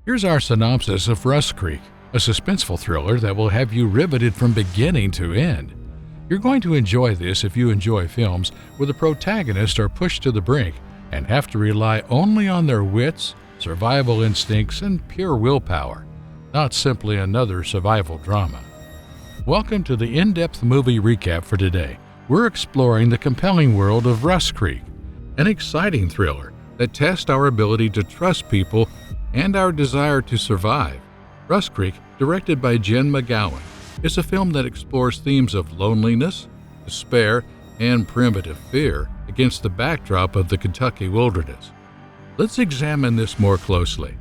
Here's our synopsis of Rust Creek, a suspenseful thriller that will have you riveted from beginning to end. You're going to enjoy this if you enjoy films where the protagonists are pushed to the brink and have to rely only on their wits, survival instincts, and pure willpower, not simply another survival drama. Welcome to the in-depth movie recap for today. We're exploring the compelling world of Rust Creek, an exciting thriller that tests our ability to trust people and our desire to survive. Rust Creek, directed by Jen McGowan, is a film that explores themes of loneliness, despair, and primitive fear against the backdrop of the Kentucky wilderness. Let's examine this more closely.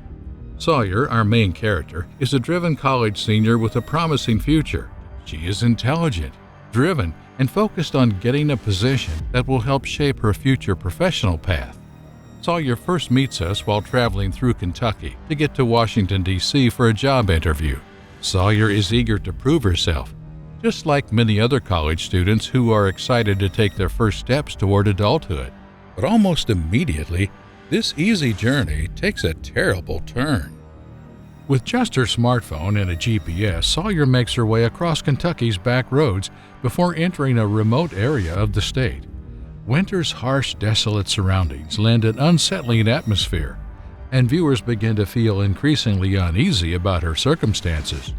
Sawyer, our main character, is a driven college senior with a promising future. She is intelligent, driven, and focused on getting a position that will help shape her future professional path. Sawyer first meets us while traveling through Kentucky to get to Washington, D.C. for a job interview. Sawyer is eager to prove herself, just like many other college students who are excited to take their first steps toward adulthood. But almost immediately, this easy journey takes a terrible turn. With just her smartphone and a GPS, Sawyer makes her way across Kentucky's back roads before entering a remote area of the state. Winter's harsh, desolate surroundings lend an unsettling atmosphere, and viewers begin to feel increasingly uneasy about her circumstances.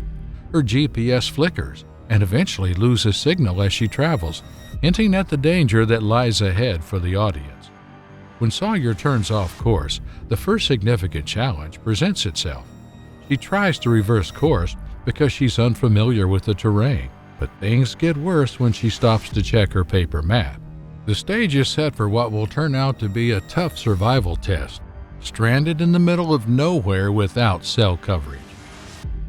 Her GPS flickers and eventually loses signal as she travels, hinting at the danger that lies ahead for the audience. When Sawyer turns off course, the first significant challenge presents itself. She tries to reverse course because she's unfamiliar with the terrain, but things get worse when she stops to check her paper map. The stage is set for what will turn out to be a tough survival test, stranded in the middle of nowhere without cell coverage.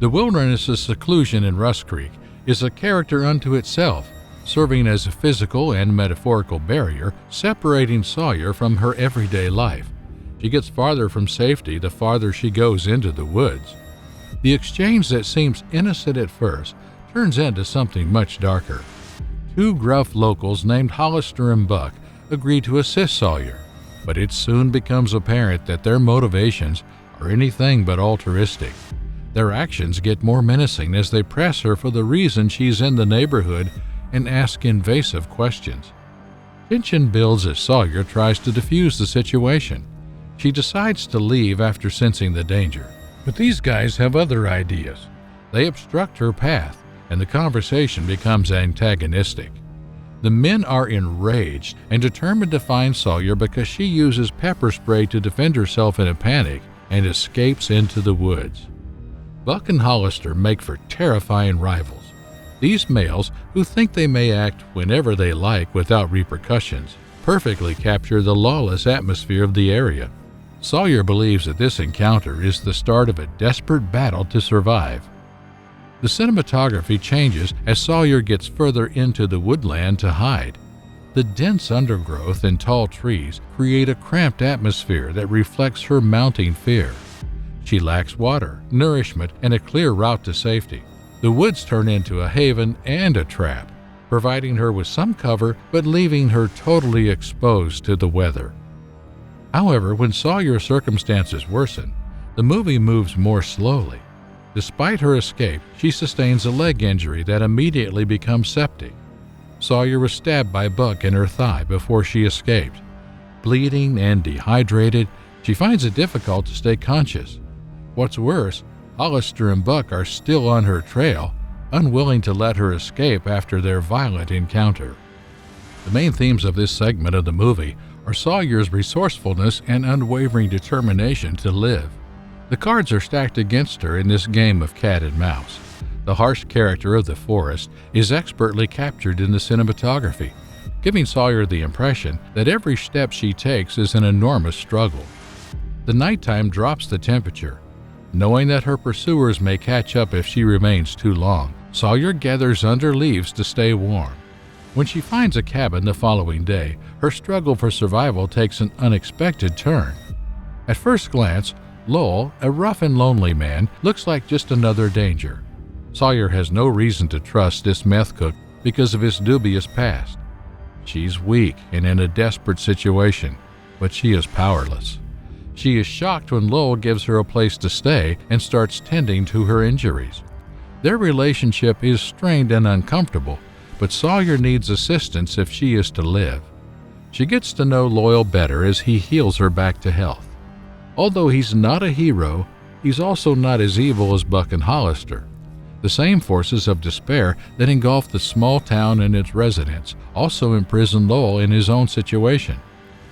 The wilderness's seclusion in Rust Creek is a character unto itself, serving as a physical and metaphorical barrier separating Sawyer from her everyday life. She gets farther from safety the farther she goes into the woods. The exchange that seems innocent at first turns into something much darker. Two gruff locals named Hollister and Buck agree to assist Sawyer, but it soon becomes apparent that their motivations are anything but altruistic. Their actions get more menacing as they press her for the reason she's in the neighborhood and ask invasive questions. Tension builds as Sawyer tries to defuse the situation. She decides to leave after sensing the danger. But these guys have other ideas. They obstruct her path, and the conversation becomes antagonistic. The men are enraged and determined to find Sawyer because she uses pepper spray to defend herself in a panic and escapes into the woods. Buck and Hollister make for terrifying rivals. These males, who think they may act whenever they like without repercussions, perfectly capture the lawless atmosphere of the area. Sawyer believes that this encounter is the start of a desperate battle to survive. The cinematography changes as Sawyer gets further into the woodland to hide. The dense undergrowth and tall trees create a cramped atmosphere that reflects her mounting fear. She lacks water, nourishment, and a clear route to safety. The woods turn into a haven and a trap, providing her with some cover but leaving her totally exposed to the weather. However, when Sawyer's circumstances worsen, the movie moves more slowly. Despite her escape, she sustains a leg injury that immediately becomes septic. Sawyer was stabbed by Buck in her thigh before she escaped. Bleeding and dehydrated, she finds it difficult to stay conscious. What's worse, Hollister and Buck are still on her trail, unwilling to let her escape after their violent encounter. The main themes of this segment of the movie are Sawyer's resourcefulness and unwavering determination to live. The cards are stacked against her in this game of cat and mouse. The harsh character of the forest is expertly captured in the cinematography, giving Sawyer the impression that every step she takes is an enormous struggle. The nighttime drops the temperature. Knowing that her pursuers may catch up if she remains too long, Sawyer gathers under leaves to stay warm. When she finds a cabin the following day, her struggle for survival takes an unexpected turn. At first glance, Lowell, a rough and lonely man, looks like just another danger. Sawyer has no reason to trust this meth cook because of his dubious past. She's weak and in a desperate situation, but she is powerless. She is shocked when Lowell gives her a place to stay and starts tending to her injuries. Their relationship is strained and uncomfortable, but Sawyer needs assistance if she is to live. She gets to know Lowell better as he heals her back to health. Although he's not a hero, he's also not as evil as Buck and Hollister. The same forces of despair that engulf the small town and its residents also imprison Lowell in his own situation.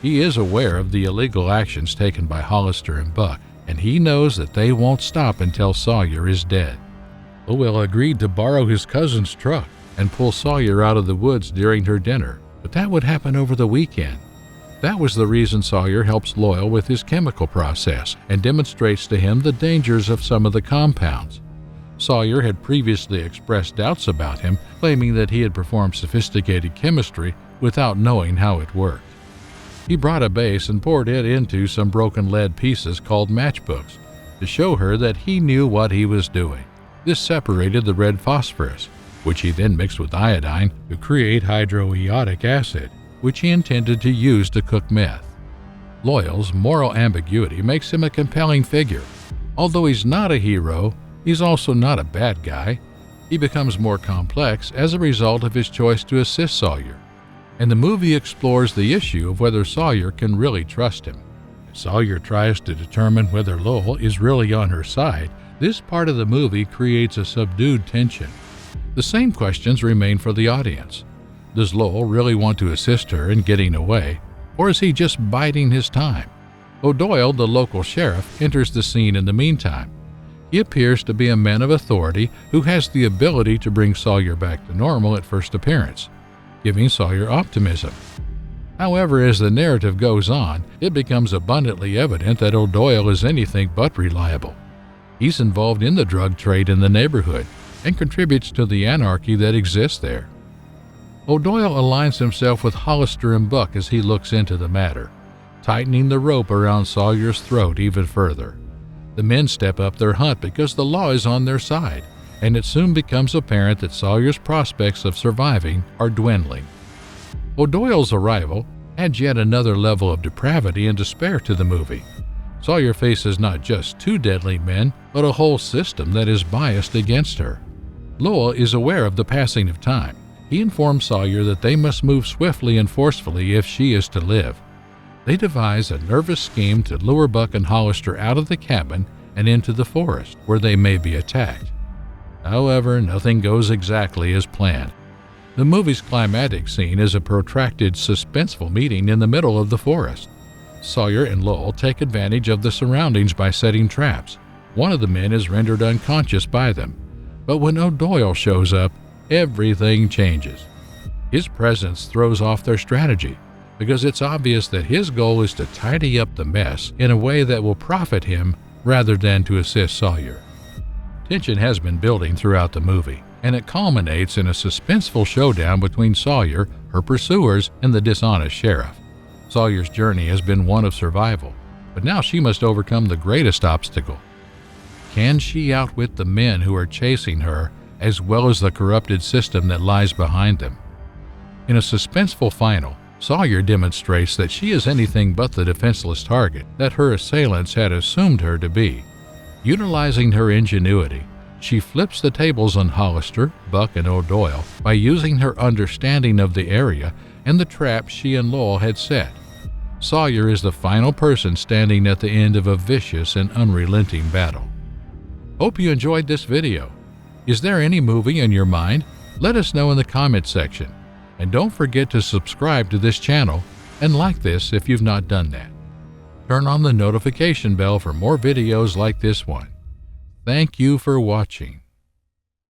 He is aware of the illegal actions taken by Hollister and Buck, and he knows that they won't stop until Sawyer is dead. Lowell agreed to borrow his cousin's truck and pull Sawyer out of the woods during her dinner, but that would happen over the weekend. That was the reason Sawyer helps Lowell with his chemical process and demonstrates to him the dangers of some of the compounds. Sawyer had previously expressed doubts about him, claiming that he had performed sophisticated chemistry without knowing how it worked. He brought a base and poured it into some broken lead pieces called matchbooks to show her that he knew what he was doing. This separated the red phosphorus, which he then mixed with iodine to create hydroiodic acid, which he intended to use to cook meth. Lowell's moral ambiguity makes him a compelling figure. Although he's not a hero, he's also not a bad guy. He becomes more complex as a result of his choice to assist Sawyer, and the movie explores the issue of whether Sawyer can really trust him. As Sawyer tries to determine whether Lowell is really on her side, this part of the movie creates a subdued tension. The same questions remain for the audience. Does Lowell really want to assist her in getting away, or is he just biding his time? O'Doyle, the local sheriff, enters the scene in the meantime. He appears to be a man of authority who has the ability to bring Sawyer back to normal at first appearance, giving Sawyer optimism. However, as the narrative goes on, it becomes abundantly evident that O'Doyle is anything but reliable. He's involved in the drug trade in the neighborhood and contributes to the anarchy that exists there. O'Doyle aligns himself with Hollister and Buck as he looks into the matter, tightening the rope around Sawyer's throat even further. The men step up their hunt because the law is on their side, and it soon becomes apparent that Sawyer's prospects of surviving are dwindling. O'Doyle's arrival adds yet another level of depravity and despair to the movie. Sawyer faces not just two deadly men, but a whole system that is biased against her. Lowell is aware of the passing of time. He informs Sawyer that they must move swiftly and forcefully if she is to live. They devise a nervous scheme to lure Buck and Hollister out of the cabin and into the forest, where they may be attacked. However, nothing goes exactly as planned. The movie's climactic scene is a protracted, suspenseful meeting in the middle of the forest. Sawyer and Lowell take advantage of the surroundings by setting traps. One of the men is rendered unconscious by them, but when O'Doyle shows up, everything changes. His presence throws off their strategy, because it's obvious that his goal is to tidy up the mess in a way that will profit him rather than to assist Sawyer. Tension has been building throughout the movie, and it culminates in a suspenseful showdown between Sawyer, her pursuers, and the dishonest sheriff. Sawyer's journey has been one of survival, but now she must overcome the greatest obstacle. Can she outwit the men who are chasing her, as well as the corrupted system that lies behind them? In a suspenseful final, Sawyer demonstrates that she is anything but the defenseless target that her assailants had assumed her to be. Utilizing her ingenuity, she flips the tables on Hollister, Buck, and O'Doyle by using her understanding of the area and the traps she and Lowell had set. Sawyer is the final person standing at the end of a vicious and unrelenting battle. Hope you enjoyed this video. Is there any movie in your mind? Let us know in the comment section. And don't forget to subscribe to this channel and like this if you've not done that. Turn on the notification bell for more videos like this one. Thank you for watching.